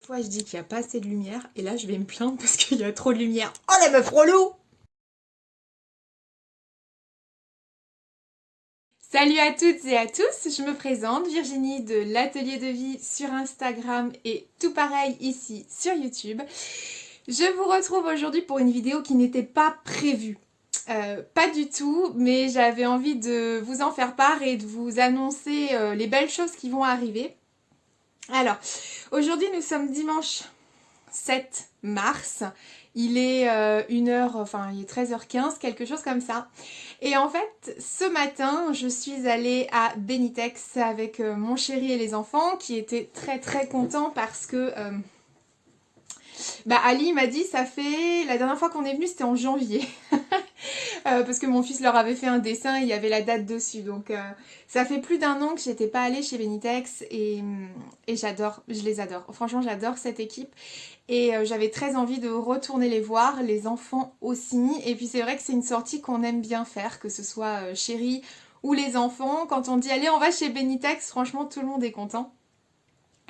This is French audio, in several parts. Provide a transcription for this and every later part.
Toi, je dis qu'il n'y a pas assez de lumière, et là, je vais me plaindre parce qu'il y a trop de lumière. Oh, la meuf relou! Salut à toutes et à tous, je me présente, Virginie de l'Atelier de Vie sur Instagram et tout pareil ici sur YouTube. Je vous retrouve aujourd'hui pour une vidéo qui n'était pas prévue. Pas du tout, mais j'avais envie de vous en faire part et de vous annoncer les belles choses qui vont arriver. Alors, aujourd'hui nous sommes dimanche 7 mars. Il est 1h, enfin il est 13h15, quelque chose comme ça. Et en fait, ce matin, je suis allée à Benitex avec mon chéri et les enfants qui étaient très très contents parce que Ali m'a dit ça fait la dernière fois qu'on est venu c'était en janvier. Parce que mon fils leur avait fait un dessin et il y avait la date dessus. Donc ça fait plus d'1 an que j'étais pas allée chez Benitex et j'adore, je les adore. Franchement j'adore cette équipe et j'avais très envie de retourner les voir, les enfants aussi. Et puis c'est vrai que c'est une sortie qu'on aime bien faire, que ce soit chéri ou les enfants. Quand on dit allez on va chez Benitex, franchement tout le monde est content.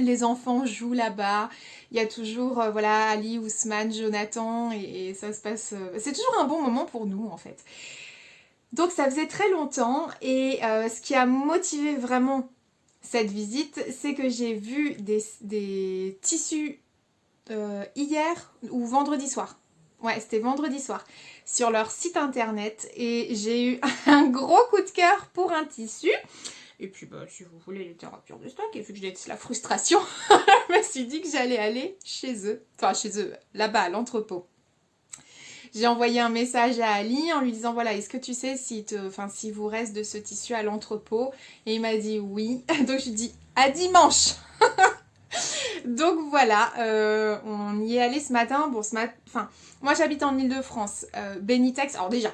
Les enfants jouent là-bas, il y a toujours voilà Ali, Ousmane, Jonathan et ça se passe... c'est toujours un bon moment pour nous en fait. Donc ça faisait très longtemps et ce qui a motivé vraiment cette visite, c'est que j'ai vu des tissus hier ou vendredi soir. Ouais, c'était vendredi soir sur leur site internet et j'ai eu un gros coup de cœur pour un tissu. Et puis si vous voulez littérature de stock, et vu que j'ai la frustration, je me suis dit que j'allais aller chez eux, là-bas à l'entrepôt. J'ai envoyé un message à Ali en lui disant voilà, est-ce que tu sais si vous reste de ce tissu à l'entrepôt? Et il m'a dit oui. Donc je lui dis à dimanche. Donc voilà, on y est allé ce matin. Bon, moi j'habite en Île-de-France. Benitex, alors déjà,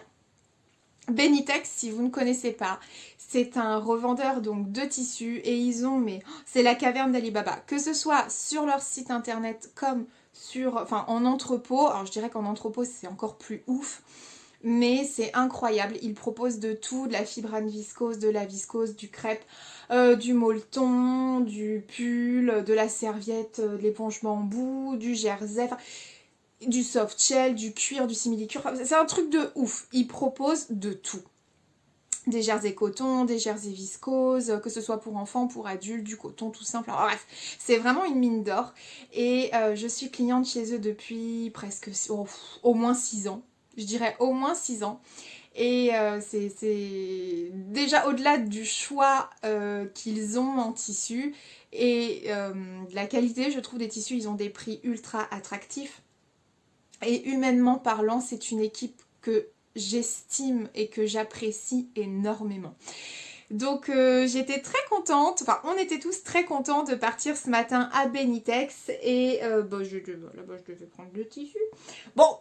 Benitex, si vous ne connaissez pas, c'est un revendeur donc de tissus et ils ont, c'est la caverne d'Ali Baba. Que ce soit sur leur site internet comme en entrepôt. Alors je dirais qu'en entrepôt c'est encore plus ouf, mais c'est incroyable. Ils proposent de tout, de la fibrane viscose, de la viscose, du crêpe, du molleton, du pull, de la serviette, de l'éponge bambou, du jersey. Du soft shell, du cuir, du simili-cuir, c'est un truc de ouf. Ils proposent de tout. Des jerseys coton, des jerseys viscose, que ce soit pour enfants, pour adultes, du coton tout simple. Alors, bref, c'est vraiment une mine d'or. Et je suis cliente chez eux depuis presque au moins 6 ans. Je dirais au moins 6 ans. Et c'est déjà au-delà du choix qu'ils ont en tissu et de la qualité, je trouve des tissus, ils ont des prix ultra attractifs. Et humainement parlant, c'est une équipe que j'estime et que j'apprécie énormément. Donc j'étais très contente, enfin on était tous très contents de partir ce matin à Benitex et là-bas je devais prendre 2 tissus. Bon,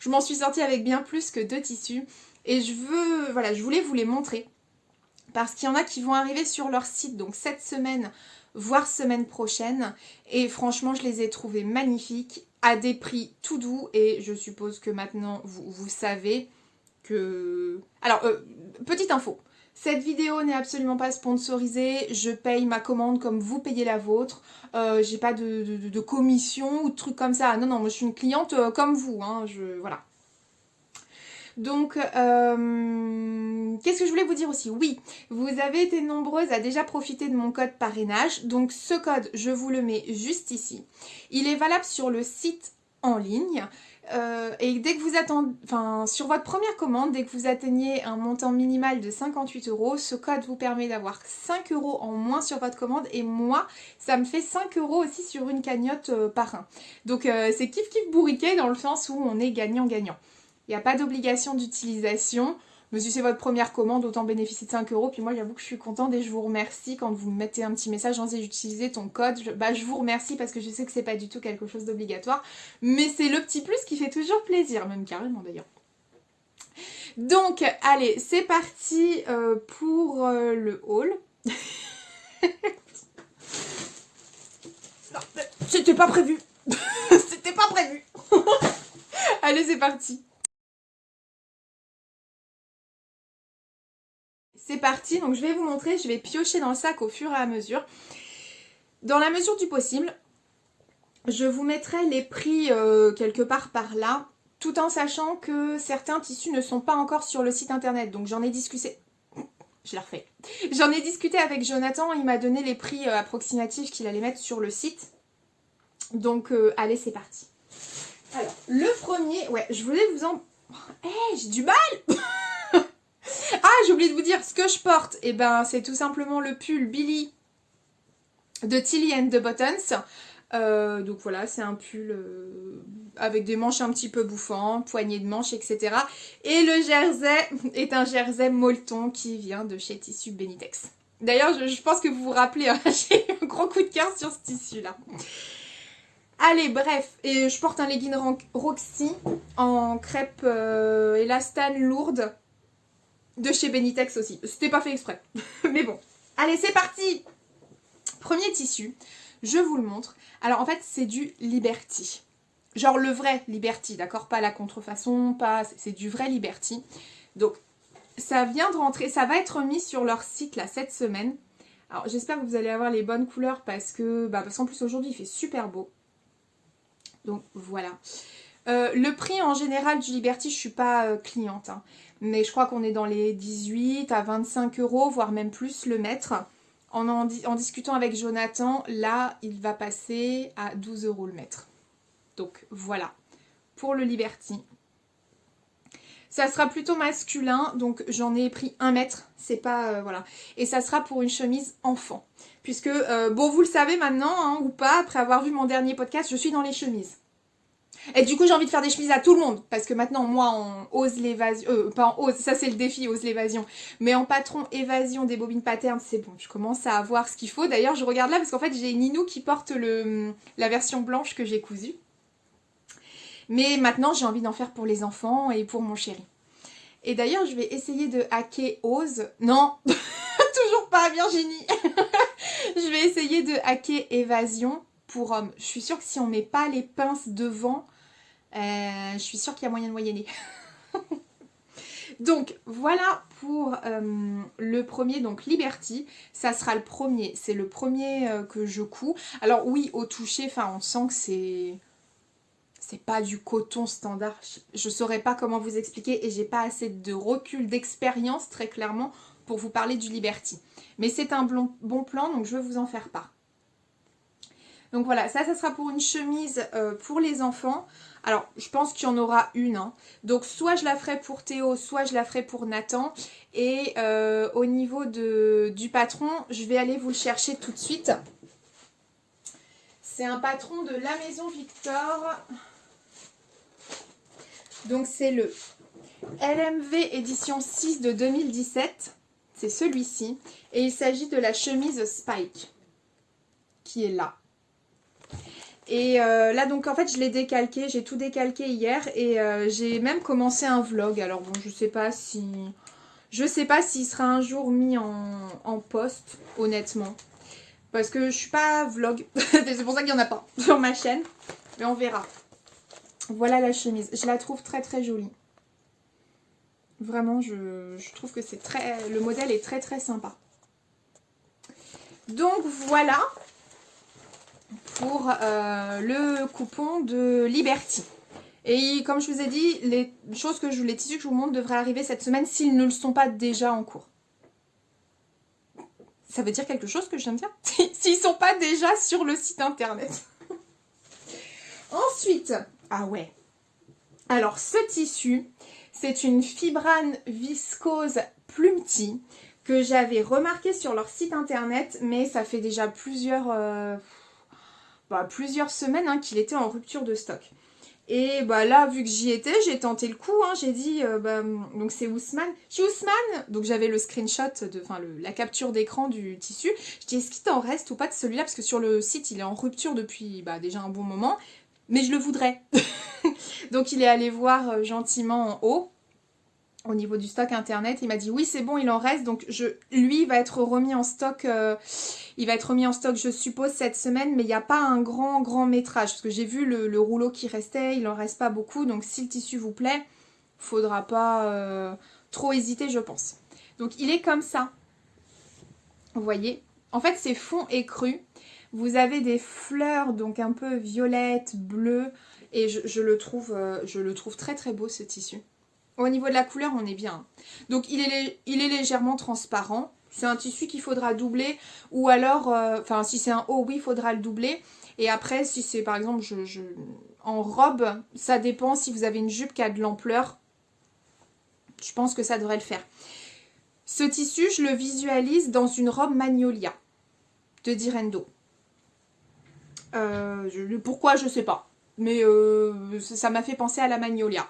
je m'en suis sortie avec bien plus que 2 tissus et je voulais vous les montrer parce qu'il y en a qui vont arriver sur leur site donc cette semaine voire semaine prochaine et franchement je les ai trouvés magnifiques à des prix tout doux et je suppose que maintenant vous savez que... Alors, petite info, cette vidéo n'est absolument pas sponsorisée, je paye ma commande comme vous payez la vôtre, j'ai pas de commission ou de trucs comme ça, non, moi je suis une cliente comme vous, hein, voilà. Donc, qu'est-ce que je voulais vous dire aussi? Oui, vous avez été nombreuses à déjà profiter de mon code parrainage. Donc, ce code, je vous le mets juste ici. Il est valable sur le site en ligne. Et dès que vous attendez, sur votre première commande, dès que vous atteignez un montant minimal de 58 €, ce code vous permet d'avoir 5 € en moins sur votre commande. Et moi, ça me fait 5 € aussi sur une cagnotte parrain. Donc, c'est kiff kiff bourriquet dans le sens où on est gagnant-gagnant. Il n'y a pas d'obligation d'utilisation. Mais si c'est votre première commande, autant bénéficier de 5 €. Puis moi, j'avoue que je suis contente et je vous remercie quand vous me mettez un petit message en disant j'utilisais ton code. Je vous remercie parce que je sais que c'est pas du tout quelque chose d'obligatoire. Mais c'est le petit plus qui fait toujours plaisir, même carrément d'ailleurs. Donc, allez, c'est parti pour le haul. Non, c'était pas prévu. C'était pas prévu. Allez, c'est parti. C'est parti, donc je vais vous montrer, je vais piocher dans le sac au fur et à mesure. Dans la mesure du possible, Je vous mettrai les prix quelque part par là, tout en sachant que certains tissus ne sont pas encore sur le site internet. Donc j'en ai discuté. Je la refais. J'en ai discuté avec Jonathan, il m'a donné les prix approximatifs qu'il allait mettre sur le site. Donc allez, c'est parti. Alors, le premier, ouais, je voulais vous en... Eh, j'ai du mal. Ah, j'ai oublié de vous dire, ce que je porte, eh ben, c'est tout simplement le pull Billy de Tilly and the Buttons. Donc voilà, c'est un pull avec des manches un petit peu bouffants, poignées de manches, etc. Et le jersey est un jersey molleton qui vient de chez Tissu Benitex. D'ailleurs, je pense que vous vous rappelez, hein, j'ai eu un gros coup de cœur sur ce tissu-là. Allez, bref, et je porte un legging Roxy en crêpe élastane lourde de chez Benitex aussi. C'était pas fait exprès, mais bon. Allez, c'est parti. Premier tissu, je vous le montre. Alors en fait, c'est du Liberty. Genre le vrai Liberty, d'accord? Pas la contrefaçon, pas... c'est du vrai Liberty. Donc, ça vient de rentrer, ça va être mis sur leur site là cette semaine. Alors j'espère que vous allez avoir les bonnes couleurs parce qu'en plus aujourd'hui il fait super beau. Donc voilà. Le prix en général du Liberty, je suis pas cliente, hein, mais je crois qu'on est dans les 18 à 25 euros, voire même plus le mètre. En discutant avec Jonathan, là, il va passer à 12 euros le mètre. Donc voilà, pour le Liberty. Ça sera plutôt masculin, donc j'en ai pris 1 mètre, c'est pas... voilà. Et ça sera pour une chemise enfant. Puisque, bon, vous le savez maintenant, hein, ou pas, après avoir vu mon dernier podcast, je suis dans les chemises. Et du coup, j'ai envie de faire des chemises à tout le monde. Parce que maintenant, moi, on ose l'évasion. Pas en ose, ça c'est le défi, ose l'évasion. Mais en patron évasion des bobines patterns, c'est bon. Je commence à avoir ce qu'il faut. D'ailleurs, je regarde là parce qu'en fait, j'ai Ninou qui porte la version blanche que j'ai cousue. Mais maintenant, j'ai envie d'en faire pour les enfants et pour mon chéri. Et d'ailleurs, je vais essayer de hacker Ose. Non, toujours pas, Virginie. Je vais essayer de hacker Évasion pour hommes. Je suis sûre que si on met pas les pinces devant, je suis sûre qu'il y a moyen de moyenner. Donc voilà pour le premier, donc Liberty. Ça sera le premier. C'est le premier que je couds. Alors oui, au toucher, on sent que c'est pas du coton standard. Je saurais pas comment vous expliquer et j'ai pas assez de recul, d'expérience très clairement pour vous parler du Liberty. Mais c'est un bon plan, donc je vais vous en faire part. Donc voilà, ça sera pour une chemise pour les enfants. Alors, je pense qu'il y en aura une. Hein. Donc, soit je la ferai pour Théo, soit je la ferai pour Nathan. Et au niveau du patron, je vais aller vous le chercher tout de suite. C'est un patron de la Maison Victor. Donc, c'est le LMV édition 6 de 2017. C'est celui-ci. Et il s'agit de la chemise Spike qui est là. Et là donc en fait je l'ai décalqué, j'ai tout décalqué hier et j'ai même commencé un vlog. Alors bon, je sais pas s'il sera un jour mis en post, honnêtement. Parce que je suis pas vlog, c'est pour ça qu'il n'y en a pas sur ma chaîne. Mais on verra. Voilà la chemise, je la trouve très très jolie. Vraiment, je trouve que le modèle est très très sympa. Donc voilà pour le coupon de Liberty. Et comme je vous ai dit, les tissus que je vous montre devraient arriver cette semaine s'ils ne le sont pas déjà en cours. Ça veut dire quelque chose que je viens de dire? S'ils ne sont pas déjà sur le site internet. Ensuite, ah ouais. Alors ce tissu, c'est une fibrane viscose Plumty que j'avais remarqué sur leur site internet, mais ça fait déjà plusieurs semaines qu'il était en rupture de stock. Et là, vu que j'y étais, j'ai tenté le coup, j'ai dit, donc c'est Ousmane. Chez Ousmane, donc j'avais le screenshot, la capture d'écran du tissu. Je dis, est-ce qu'il t'en reste ou pas de celui-là? Parce que sur le site, il est en rupture depuis déjà un bon moment. Mais je le voudrais. Donc il est allé voir gentiment en haut. Au niveau du stock internet, il m'a dit oui c'est bon, il en reste, donc lui il va être remis en stock, je suppose cette semaine, mais il n'y a pas un grand métrage, parce que j'ai vu le rouleau qui restait, il en reste pas beaucoup, donc si le tissu vous plaît, faudra pas trop hésiter je pense. Donc il est comme ça, vous voyez, en fait c'est fond et cru, Vous avez des fleurs donc un peu violettes, bleues. Et je le trouve très très beau ce tissu. Au niveau de la couleur, on est bien. Donc il est légèrement transparent. C'est un tissu qu'il faudra doubler. Ou alors, enfin si c'est un haut, oui, il faudra le doubler. Et après, si c'est par exemple en robe, ça dépend si vous avez une jupe qui a de l'ampleur. Je pense que ça devrait le faire. Ce tissu, je le visualise dans une robe Magnolia de Direndo. Pourquoi, je sais pas. Mais ça m'a fait penser à la Magnolia.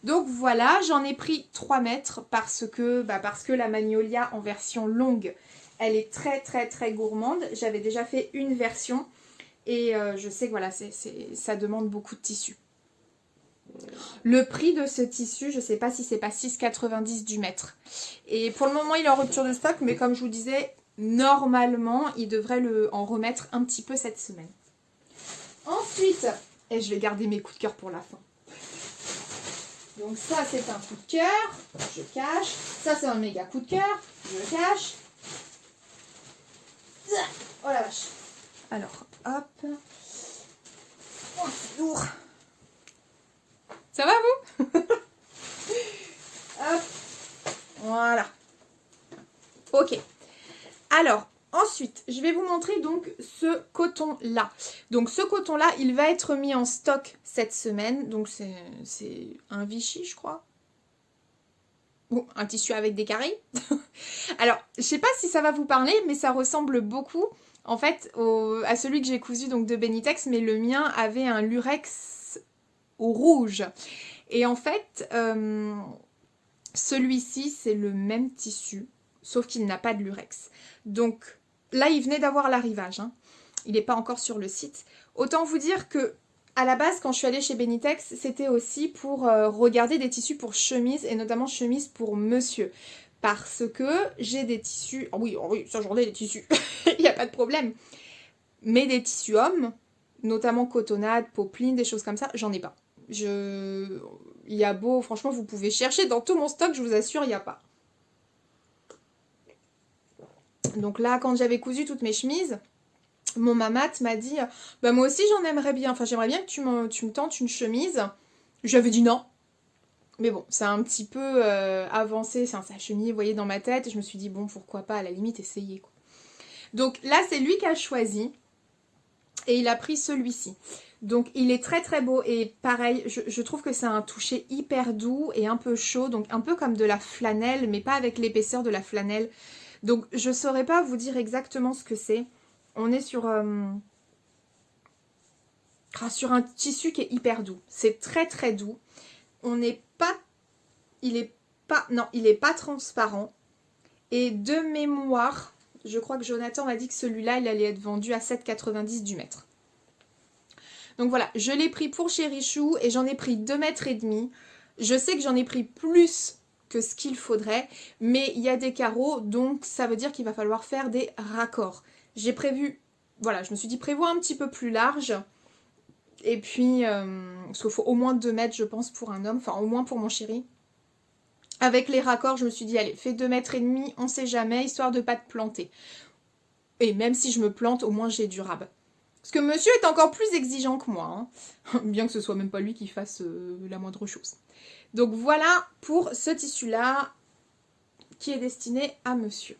Donc voilà, j'en ai pris 3 mètres parce que la Magnolia en version longue, elle est très très très gourmande. J'avais déjà fait une version et je sais que voilà, ça demande beaucoup de tissu. Le prix de ce tissu, je ne sais pas si c'est pas 6,90 du mètre. Et pour le moment, il est en rupture de stock, mais comme je vous disais, normalement, il devrait en remettre un petit peu cette semaine. Ensuite, et je vais garder mes coups de cœur pour la fin. Donc ça, c'est un coup de cœur, je cache. Ça, c'est un méga coup de cœur, je cache. Oh la vache. Alors, hop. Oh, c'est lourd. Ça va, vous? Hop. Voilà. Ok. Alors, ensuite, je vais vous montrer donc ce coton-là. Donc, ce coton-là, il va être mis en stock cette semaine. Donc, c'est un Vichy, je crois. Bon, un tissu avec des carrés. Alors, je sais pas si ça va vous parler, mais ça ressemble beaucoup, en fait, à celui que j'ai cousu donc de Benitex, mais le mien avait un lurex au rouge. Et en fait, celui-ci, c'est le même tissu, sauf qu'il n'a pas de lurex. Donc là, il venait d'avoir l'arrivage. Hein. Il n'est pas encore sur le site. Autant vous dire que à la base, quand je suis allée chez Benitex, c'était aussi pour regarder des tissus pour chemise, et notamment chemise pour monsieur. Parce que j'ai des tissus... Oh oui, ça j'en ai des tissus, il n'y a pas de problème. Mais des tissus hommes, notamment cotonnade, popeline, des choses comme ça, j'en ai pas. Il y a beau, franchement, vous pouvez chercher dans tout mon stock, je vous assure, il n'y a pas. Donc là, quand j'avais cousu toutes mes chemises, mon mamat m'a dit bah moi aussi j'en aimerais bien, enfin j'aimerais bien que tu me tentes une chemise. Je lui avais dit non. Mais bon, c'est un petit peu avancé, ça a cheminé, vous voyez, dans ma tête, et je me suis dit bon, pourquoi pas, à la limite, essayer, quoi. Donc là, c'est lui qui a choisi, et il a pris celui-ci. Donc il est très très beau, et pareil, je trouve que c'est un toucher hyper doux et un peu chaud, donc un peu comme de la flanelle, mais pas avec l'épaisseur de la flanelle. Donc je saurais pas vous dire exactement ce que c'est. On est sur un tissu qui est hyper doux. C'est très très doux. On n'est pas... Il est pas transparent. Et de mémoire, je crois que Jonathan m'a dit que celui-là, il allait être vendu à 7,90 du mètre. Donc voilà, je l'ai pris pour Chérichou et j'en ai pris 2,5 mètres. Je sais que j'en ai pris plus que ce qu'il faudrait, mais il y a des carreaux, donc ça veut dire qu'il va falloir faire des raccords. J'ai prévu, voilà, je me suis dit prévois un petit peu plus large. Et puis, parce qu'il faut au moins 2 mètres, je pense, pour un homme, enfin au moins pour mon chéri. Avec les raccords, je me suis dit, allez, fais 2,5 mètres, on sait jamais, histoire de pas te planter. Et même si je me plante, au moins j'ai du rab. Parce que monsieur est encore plus exigeant que moi, hein. Bien que ce soit même pas lui qui fasse la moindre chose. Donc voilà pour ce tissu-là, qui est destiné à monsieur.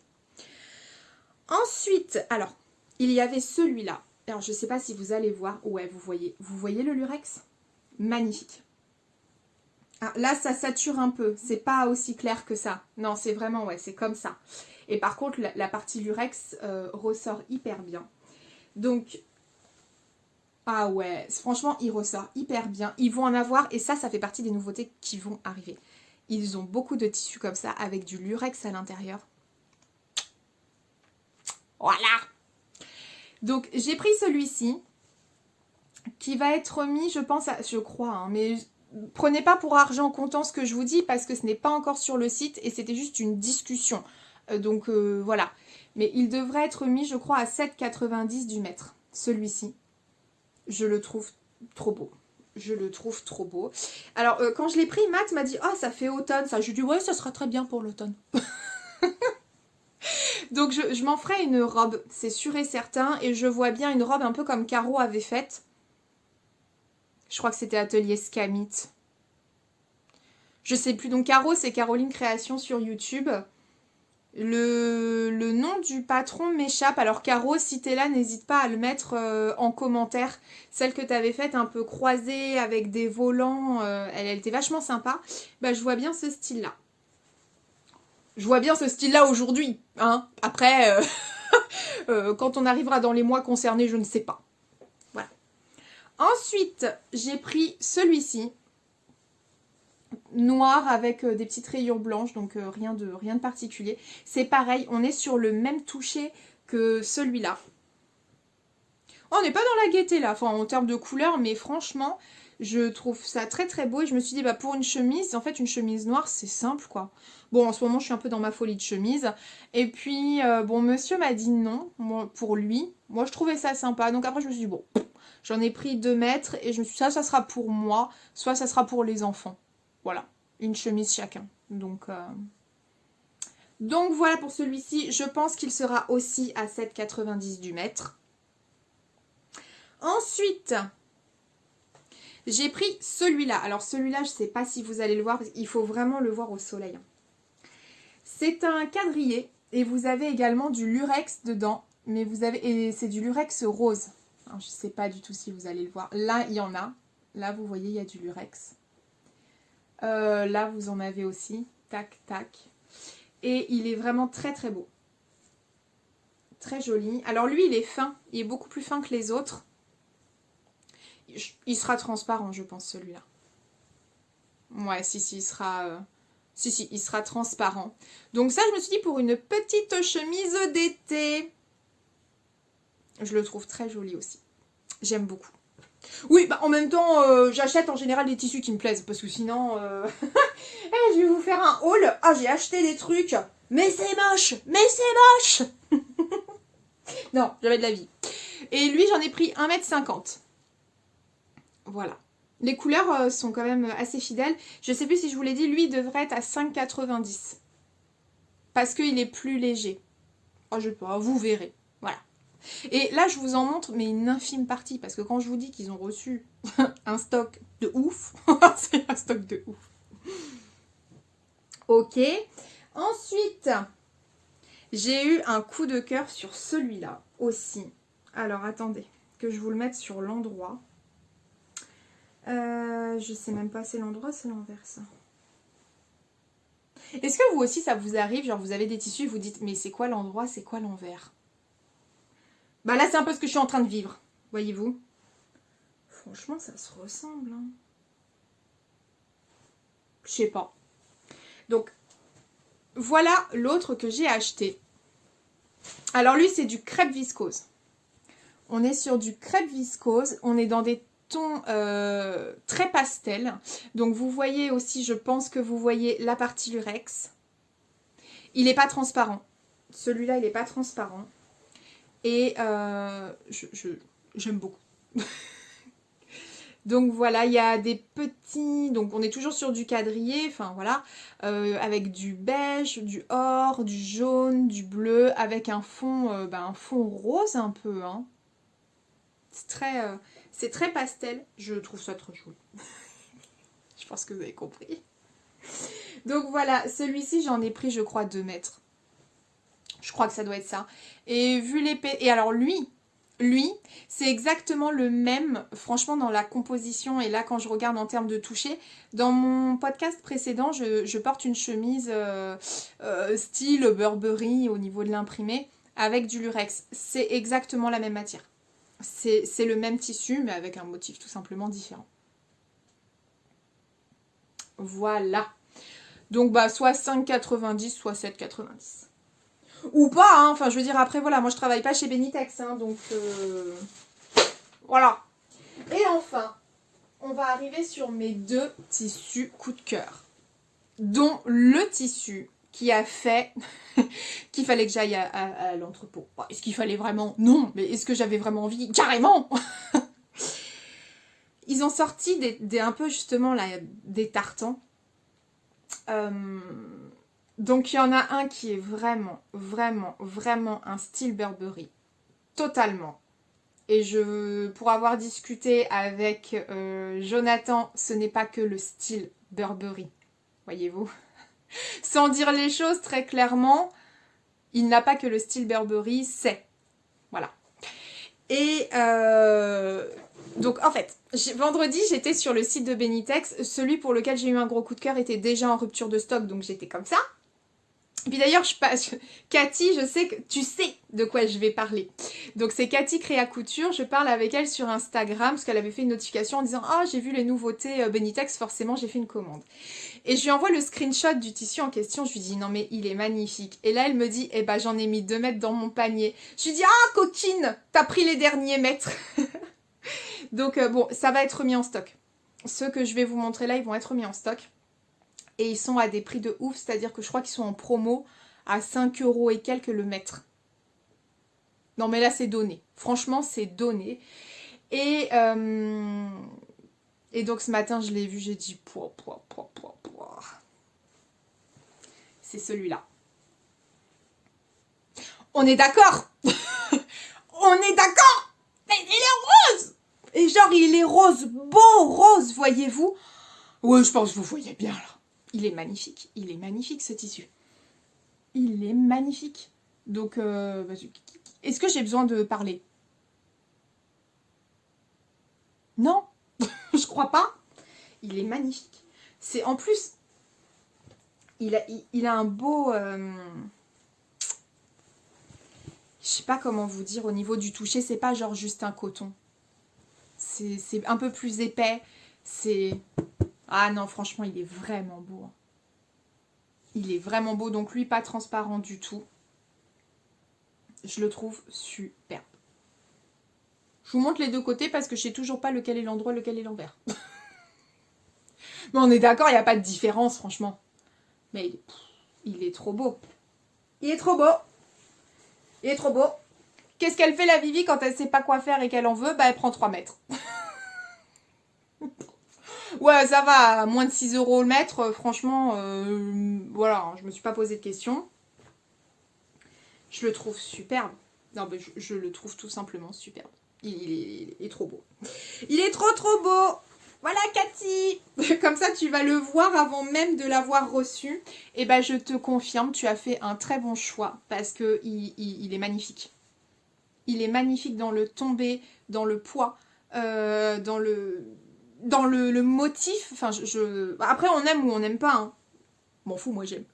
Ensuite, alors, il y avait celui-là. Alors, je sais pas si vous allez voir. Ouais, vous voyez le lurex? Magnifique. Ah, là, ça sature un peu. C'est pas aussi clair que ça. Non, c'est vraiment, ouais, c'est comme ça. Et par contre, la partie lurex ressort hyper bien. Donc, ah ouais, franchement, il ressort hyper bien. Ils vont en avoir, et ça fait partie des nouveautés qui vont arriver. Ils ont beaucoup de tissus comme ça, avec du lurex à l'intérieur. Voilà! Donc, j'ai pris celui-ci, qui va être mis, je pense, je crois, hein, mais prenez pas pour argent comptant ce que je vous dis, parce que ce n'est pas encore sur le site, et c'était juste une discussion. Donc, voilà. Mais il devrait être mis, je crois, à 7,90 du mètre. Celui-ci. Je le trouve trop beau. Je le trouve trop beau. Alors, quand je l'ai pris, Matt m'a dit « Oh, ça fait automne, ça. » Je lui ai dit « Ouais, ça sera très bien pour l'automne. » Donc je m'en ferai une robe, c'est sûr et certain. Et je vois bien une robe un peu comme Caro avait faite. Je crois que c'était Atelier Scamit. Je sais plus. Donc Caro, c'est Caroline Création sur YouTube. Le nom du patron m'échappe. Alors Caro, si t'es là, n'hésite pas à le mettre en commentaire. Celle que t'avais faite un peu croisée avec des volants, elle était vachement sympa. Bah, je vois bien ce style-là. Je vois bien ce style-là aujourd'hui. Hein. Après, quand on arrivera dans les mois concernés, je ne sais pas. Voilà. Ensuite, j'ai pris celui-ci. Noir avec des petites rayures blanches, donc rien de particulier. C'est pareil, on est sur le même toucher que celui-là. On n'est pas dans la gaieté là, enfin en termes de couleur, mais franchement, je trouve ça très très beau. Et je me suis dit, bah pour une chemise, en fait une chemise noire, c'est simple quoi. Bon, en ce moment, je suis un peu dans ma folie de chemise. Et puis, bon, monsieur m'a dit non, moi, pour lui. Moi, je trouvais ça sympa. Donc après, je me suis dit, bon, j'en ai pris 2 mètres. Et je me suis dit, ça sera pour moi, soit ça sera pour les enfants. Voilà, une chemise chacun. Donc voilà pour celui-ci. Je pense qu'il sera aussi à 7,90 du mètre. Ensuite, j'ai pris celui-là. Alors celui-là, je ne sais pas si vous allez le voir. Il faut vraiment le voir au soleil. C'est un quadrillé. Et vous avez également du lurex dedans. Mais vous avez, et c'est du lurex rose. Alors, je ne sais pas du tout si vous allez le voir. Là, il y en a. Là, vous voyez, il y a du lurex. Là, vous en avez aussi. Tac, tac. Et il est vraiment très, très beau. Très joli. Alors, lui, il est fin. Il est beaucoup plus fin que les autres. Il sera transparent, je pense, celui-là. Ouais, si, il sera... Si, il sera transparent. Donc ça, je me suis dit, pour une petite chemise d'été. Je le trouve très joli aussi. J'aime beaucoup. Oui, bah en même temps, j'achète en général des tissus qui me plaisent, parce que sinon, je vais vous faire un haul. Ah, j'ai acheté des trucs, mais c'est moche, Non, j'avais de la vie. Et lui, j'en ai pris 1,50 m. Voilà. Les couleurs sont quand même assez fidèles. Je sais plus si je vous l'ai dit, lui, il devrait être à 5,90 €. Parce qu'il est plus léger. Oh, je sais pas, vous verrez. Voilà. Et là, je vous en montre, mais une infime partie, parce que quand je vous dis qu'ils ont reçu un stock de ouf, c'est un stock de ouf. Ok. Ensuite, j'ai eu un coup de cœur sur celui-là aussi. Alors, attendez, que je vous le mette sur l'endroit. Je sais même pas, c'est l'endroit, c'est l'envers, ça. Est-ce que vous aussi, ça vous arrive, genre vous avez des tissus et vous dites, mais c'est quoi l'endroit, c'est quoi l'envers? Bah là, c'est un peu ce que je suis en train de vivre, voyez-vous. Franchement, ça se ressemble. Hein. Je sais pas. Donc, voilà l'autre que j'ai acheté. Alors lui, c'est du crêpe viscose. On est sur du crêpe viscose. On est dans des tons très pastel. Donc, vous voyez aussi, je pense que vous voyez la partie lurex. Il n'est pas transparent. Celui-là, il n'est pas transparent. Et j'aime beaucoup. Donc voilà, il y a des petits... Donc on est toujours sur du quadrillé, enfin voilà, avec du beige, du or, du jaune, du bleu, avec un fond rose un peu. Hein. C'est très pastel, je trouve ça trop joli. Je pense que vous avez compris. Donc voilà, celui-ci j'en ai pris je crois 2 mètres. Je crois que ça doit être ça. Et vu l'épée... Et alors lui, c'est exactement le même, franchement, dans la composition. Et là, quand je regarde en termes de toucher, dans mon podcast précédent, je porte une chemise style Burberry au niveau de l'imprimé avec du lurex. C'est exactement la même matière. C'est le même tissu, mais avec un motif tout simplement différent. Voilà. Donc, bah, soit 5,90, soit 7,90. Ou pas, hein. Enfin je veux dire après voilà, moi je travaille pas chez Benitex, hein, donc voilà. Et enfin, on va arriver sur mes 2 tissus coup de cœur, dont le tissu qui a fait qu'il fallait que j'aille à l'entrepôt. Bon, est-ce qu'il fallait vraiment? Non, mais est-ce que j'avais vraiment envie? Carrément. Ils ont sorti un peu justement là, des tartans. Donc, il y en a un qui est vraiment, vraiment, vraiment un style Burberry. Totalement. Et pour avoir discuté avec Jonathan, ce n'est pas que le style Burberry. Voyez-vous? Sans dire les choses très clairement, il n'a pas que le style Burberry, c'est. Voilà. Et donc en fait, vendredi j'étais sur le site de Benitex. Celui pour lequel j'ai eu un gros coup de cœur était déjà en rupture de stock, donc j'étais comme ça. Et puis d'ailleurs, Cathy, je sais que tu sais de quoi je vais parler. Donc c'est Cathy Créa Couture, je parle avec elle sur Instagram parce qu'elle avait fait une notification en disant « Ah, j'ai vu les nouveautés Benitex, forcément j'ai fait une commande. » Et je lui envoie le screenshot du tissu en question, je lui dis « Non mais il est magnifique. » Et là elle me dit « Eh ben j'en ai mis 2 mètres dans mon panier. » Je lui dis « Ah coquine, t'as pris les derniers mètres. » Donc bon, ça va être mis en stock. Ceux que je vais vous montrer là, ils vont être mis en stock. Et ils sont à des prix de ouf, c'est-à-dire que je crois qu'ils sont en promo à 5 € et quelques le mètre. Non mais là c'est donné, franchement c'est donné. Et donc ce matin je l'ai vu, j'ai dit pouah. C'est celui-là. On est d'accord. On est d'accord. Mais il est rose. Et genre il est rose, beau rose, voyez-vous. Ouais, je pense que vous voyez bien là. Il est magnifique ce tissu. Il est magnifique. Donc, est-ce que j'ai besoin de parler? Non, je crois pas. Il est magnifique. C'est en plus, il a un beau, je sais pas comment vous dire au niveau du toucher. C'est pas genre juste un coton. C'est un peu plus épais. Ah non, franchement, il est vraiment beau. Il est vraiment beau. Donc lui, pas transparent du tout. Je le trouve superbe. Je vous montre les deux côtés parce que je sais toujours pas lequel est l'endroit, lequel est l'envers. Mais on est d'accord, il n'y a pas de différence, franchement. Mais il est trop beau. Il est trop beau. Il est trop beau. Qu'est-ce qu'elle fait la Vivi quand elle sait pas quoi faire et qu'elle en veut? Bah elle prend 3 mètres. Ouais, ça va, à moins de 6 € le mètre, franchement, voilà, je me suis pas posé de questions. Je le trouve superbe. Non, mais je le trouve tout simplement superbe. Il est trop beau. Il est trop beau. Voilà Cathy. Comme ça tu vas le voir avant même de l'avoir reçu. Et ben je te confirme, tu as fait un très bon choix parce que il est magnifique. Il est magnifique dans le tombé, dans le poids, dans le motif. Enfin, après on aime ou on n'aime pas. Hein. M'en fous, moi j'aime.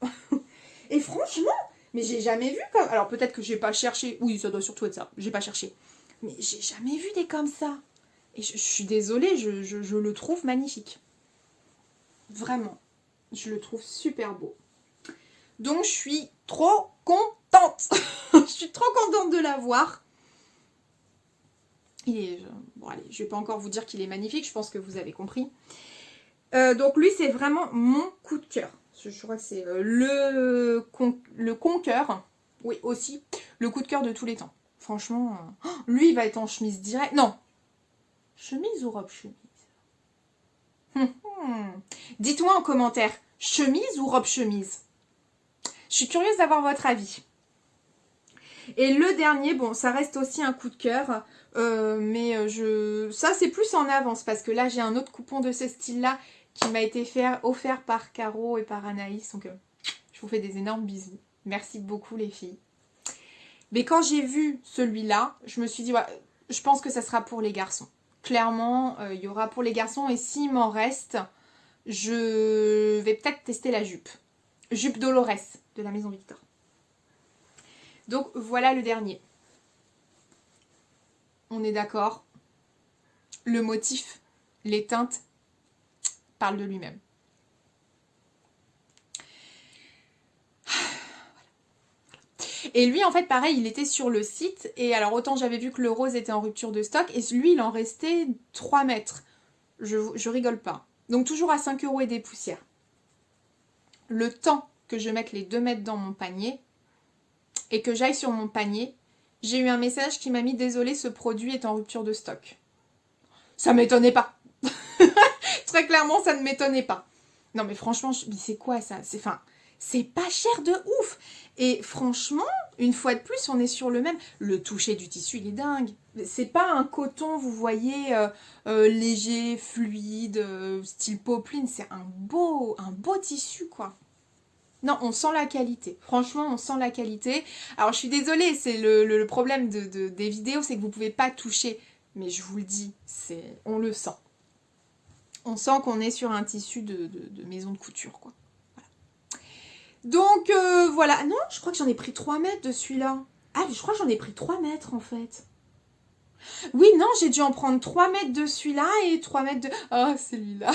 Et franchement, mais j'ai jamais vu comme. Alors peut-être que j'ai pas cherché. Oui, ça doit surtout être ça. J'ai pas cherché. Mais j'ai jamais vu des comme ça. Et je suis désolée, je le trouve magnifique. Vraiment. Je le trouve super beau. Donc je suis trop contente. Je suis trop contente de l'avoir. Bon allez, je vais pas encore vous dire qu'il est magnifique, je pense que vous avez compris. Donc lui c'est vraiment mon coup de cœur. Je crois que c'est le conqueur. Oui aussi. Le coup de cœur de tous les temps. Franchement, lui il va être en chemise directe. Non. Chemise ou robe chemise? Dites-moi en commentaire, chemise ou robe chemise? Je suis curieuse d'avoir votre avis. Et le dernier, bon, ça reste aussi un coup de cœur, mais ça c'est plus en avance parce que là j'ai un autre coupon de ce style-là qui m'a été offert par Caro et par Anaïs. Donc je vous fais des énormes bisous. Merci beaucoup les filles. Mais quand j'ai vu celui-là, je me suis dit, ouais, je pense que ça sera pour les garçons. Clairement, il y aura pour les garçons et s'il m'en reste, je vais peut-être tester la jupe. Jupe Dolores de la Maison Victor. Donc voilà le dernier. On est d'accord. Le motif, les teintes, parlent de lui-même. Et lui, en fait, pareil, il était sur le site. Et alors, autant j'avais vu que le rose était en rupture de stock. Et lui, il en restait 3 mètres. Je rigole pas. Donc, toujours à 5 € et des poussières. Le temps que je mette les 2 mètres dans mon panier et que j'aille sur mon panier, j'ai eu un message qui m'a mis « Désolé, ce produit est en rupture de stock ». Ça m'étonnait pas. Très clairement, ça ne m'étonnait pas. Non, mais franchement, c'est quoi ça? c'est pas cher de ouf. Et franchement, une fois de plus, on est sur le même. Le toucher du tissu, il est dingue. C'est pas un coton, vous voyez, léger, fluide, style popeline. C'est un beau tissu, quoi. Non, on sent la qualité. Franchement, on sent la qualité. Alors, je suis désolée, c'est le problème des vidéos, c'est que vous pouvez pas toucher. Mais je vous le dis, on le sent. On sent qu'on est sur un tissu de maison de couture, quoi. Donc, voilà. Non, je crois que j'en ai pris 3 mètres de celui-là. Ah, je crois que j'en ai pris 3 mètres, en fait. Oui, non, j'ai dû en prendre 3 mètres de celui-là et 3 mètres de... Oh, celui-là.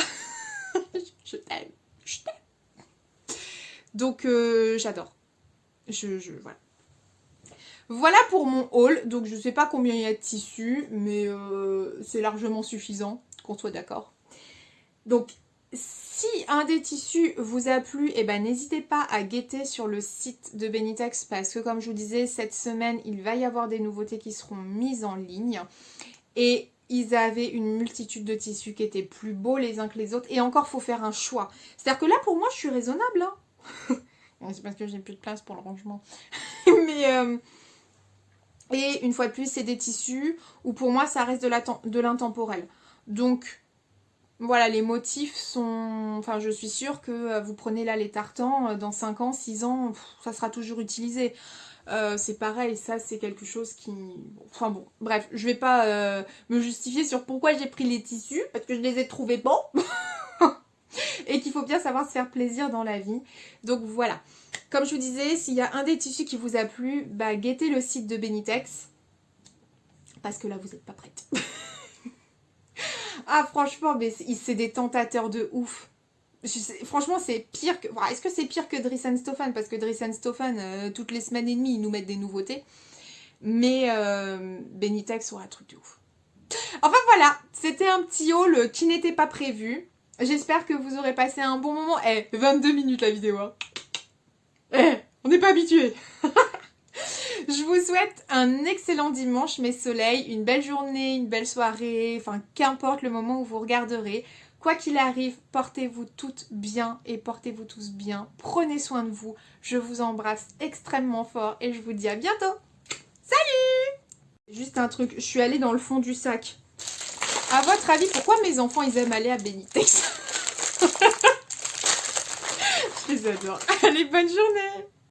Je t'aime. Je t'aime. Donc, j'adore. Voilà. Voilà pour mon haul. Donc, je sais pas combien il y a de tissu, mais c'est largement suffisant, qu'on soit d'accord. Donc, si un des tissus vous a plu, eh ben, n'hésitez pas à guetter sur le site de Benitex parce que, comme je vous disais, cette semaine, il va y avoir des nouveautés qui seront mises en ligne. Et ils avaient une multitude de tissus qui étaient plus beaux les uns que les autres. Et encore, il faut faire un choix. C'est-à-dire que là, pour moi, je suis raisonnable. Hein. C'est parce que j'ai plus de place pour le rangement. Mais... Et une fois de plus, c'est des tissus où pour moi, ça reste de l'intemporel. Donc... Voilà, les motifs sont... Enfin, je suis sûre que vous prenez là les tartans, dans 5 ans, 6 ans, ça sera toujours utilisé. C'est pareil, ça c'est quelque chose qui... Enfin bon, bref, je vais pas me justifier sur pourquoi j'ai pris les tissus, parce que je les ai trouvés bons. Et qu'il faut bien savoir se faire plaisir dans la vie. Donc voilà. Comme je vous disais, s'il y a un des tissus qui vous a plu, bah guettez le site de Benitex. Parce que là, vous n'êtes pas prête. Ah franchement, mais c'est des tentateurs de ouf. Franchement, c'est pire que... Est-ce que c'est pire que Dries & Stefan? Parce que Dries & Stefan, toutes les semaines et demie, ils nous mettent des nouveautés. Mais Benitex, ouais, un truc de ouf. Enfin voilà, c'était un petit haul qui n'était pas prévu. J'espère que vous aurez passé un bon moment. 22 minutes la vidéo. Hein. On n'est pas habitué. Je vous souhaite un excellent dimanche, mes soleils, une belle journée, une belle soirée, enfin qu'importe le moment où vous regarderez. Quoi qu'il arrive, portez-vous toutes bien et portez-vous tous bien. Prenez soin de vous. Je vous embrasse extrêmement fort et je vous dis à bientôt. Salut! Juste un truc, je suis allée dans le fond du sac. À votre avis, pourquoi mes enfants ils aiment aller à Benitex? Je les adore. Allez, bonne journée!